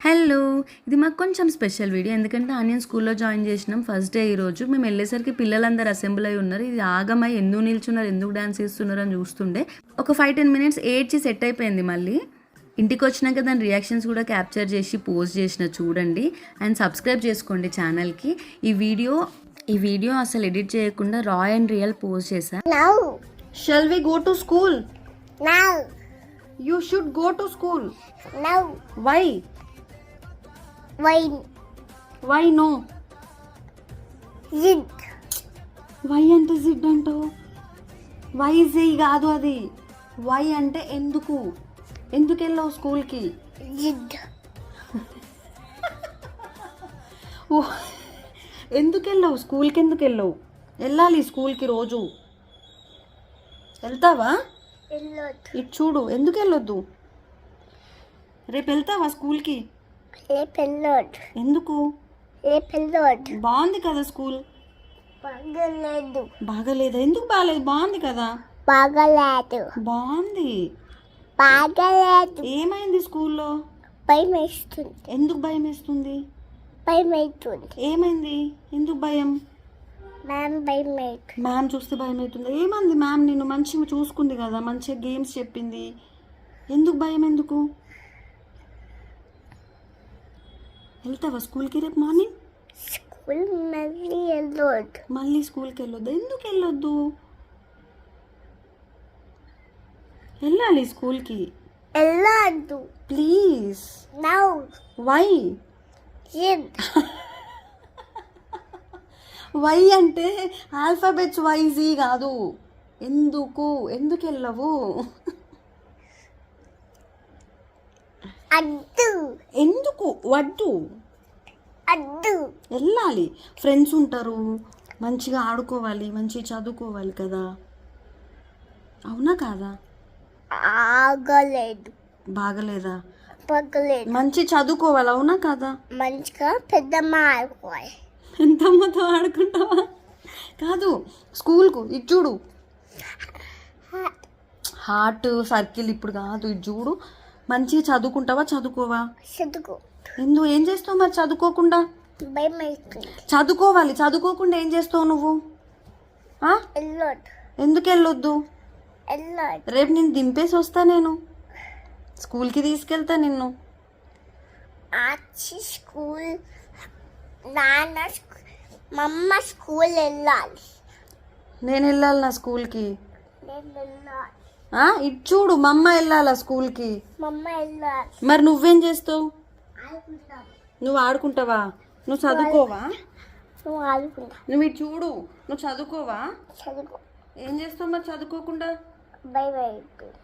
Hello! ఇది మాకు కొంచెం స్పెషల్ వీడియో. ఎందుకంటే ఆనియన్ స్కూల్‌లో జాయిన్ చేసినాం. ఫస్ట్ డే ఈరోజు. మేము వెళ్ళేసరికి పిల్లలందరూ అసెంబుల్ అయ్యి ఉన్నారు. ఇది ఆగమై ఎందుకు నిల్చున్నారు, ఎందుకు డాన్స్ చేస్తున్నారు అని చూస్తుండే ఒక 5-10 మినిట్స్ ఏడ్చి సెట్ అయిపోయింది. మళ్ళీ ఇంటికి వచ్చినాక దాని రియాక్షన్స్ కూడా క్యాప్చర్ చేసి పోస్ట్ చేసిన, చూడండి. అండ్ సబ్స్క్రైబ్ చేసుకోండి ఛానల్కి. ఈ వీడియో అసలు ఎడిట్ చేయకుండా రా అండ్ రియల్ పోస్ట్ చేశా. Now. Shall we go to school? Now. You should go to school. Now. Why? Why? Why no? Zid. Why అంటే జిడ్ అంటావు? వై జీ కాదు అది. వై అంటే ఎందుకు. ఎందుకు వెళ్ళావు స్కూల్కి? Zid. ఓ, ఎందుకు వెళ్ళావు స్కూల్కి? ఎందుకు వెళ్ళావు? వెళ్ళాలి స్కూల్కి రోజు. వెళ్తావా? Elot. ఇటు చూడు. ఎందుకు వెళ్ళొద్దు? రేపు వెళ్తావా స్కూల్కి? Elot. ఎందుకు? Elot. బాగుంది కదా స్కూల్. Bagaledu. బాగాలేదా? ఎందుకు బాగాలేదు? బాగుంది కదా. Bagaledu. బాగుంది. Bagaledu. ఏమైంది స్కూల్లో? భయమేస్తుంది. ఎందుకు భయం వేస్తుంది? భయమేస్తుంది. ఏమైంది? ఎందుకు భయం? భయమేస్తుంది. మ్యామ్ చూస్తే భయం అవుతుంది. ఏమంది మ్యామ్? నిన్ను మంచిగా చూసుకుంది కదా, మంచిగా గేమ్స్ చెప్పింది. ఎందుకు భయం? ఎందుకు? వెళ్తావా స్కూల్కి రేపు మార్నింగ్? స్కూల్ మళ్ళీ వెళ్ళొద్దు. మళ్ళీ స్కూల్కి వెళ్ళొద్దు. ఎందుకు వెళ్ళొద్దు? వెళ్ళాలి స్కూల్కి. వెళ్ళొద్దు. ప్లీజ్. నౌ. వై? జిడ్. వై అంటే ఆల్ఫాబెట్స్ వైజీ కాదు. ఎందుకు? ఎందుకు వెళ్ళవు? అద్దు. ఎందుకు వద్దు? అద్దు. వెళ్ళాలి. ఫ్రెండ్స్ ఉంటారు, మంచిగా ఆడుకోవాలి, మంచిగా చదువుకోవాలి కదా. అవునా కాదా? ఆగలేదు. బాగలేదా? పగలేదు. మంచి చదువుకోవాలి. అవునా కాదా? మంచిగా పెద్దమ్మ ఆడుకోవాలి. ఎంతమ్మతో ఆడుకుంటావా? కాదు, స్కూల్కు. ఇది చూడు. హార్ట్ సర్కిల్ ఇప్పుడు కాదు, ఇది చూడు. మంచిగా చదువుకుంటావా, చదువుకోవా? చదువుకో. ఏం చేస్తావు మరి చదువుకోకుండా? భయమేస్తుంది. చదువుకోవాలి. చదువుకోకుండా ఏం చేస్తావు నువ్వు? వెళ్ళొద్దు. ఎందుకు వెళ్ళొద్దు? వెళ్ళొద్దు. రేపు నేను దింపేసి వస్తా. నేను స్కూల్కి తీసుకెళ్తా నిన్ను. ఆచి స్కూల్ నాన్న మమ్మ స్కూల్ వెళ్ళాలి. నేను వెళ్ళాలి నా స్కూల్కి. నేను వెళ్ళాలి. ఇటు చూడు. మమ్మ వెళ్ళాలా స్కూల్కి? మమ్మ వెళ్ళాలి. మరి నువ్వేం చేస్తావు? ఆడుకుంటాం. నువ్వు ఆడుకుంటావా? నువ్వు చదువుకోవా? నువ్వు ఆడుకుంటా. నువ్వు ఇటు చూడు. నువ్వు చదువుకోవా? చదువుకో. ఏం చేస్తావు మరి చదువుకోకుండా? భయమైపోయింది.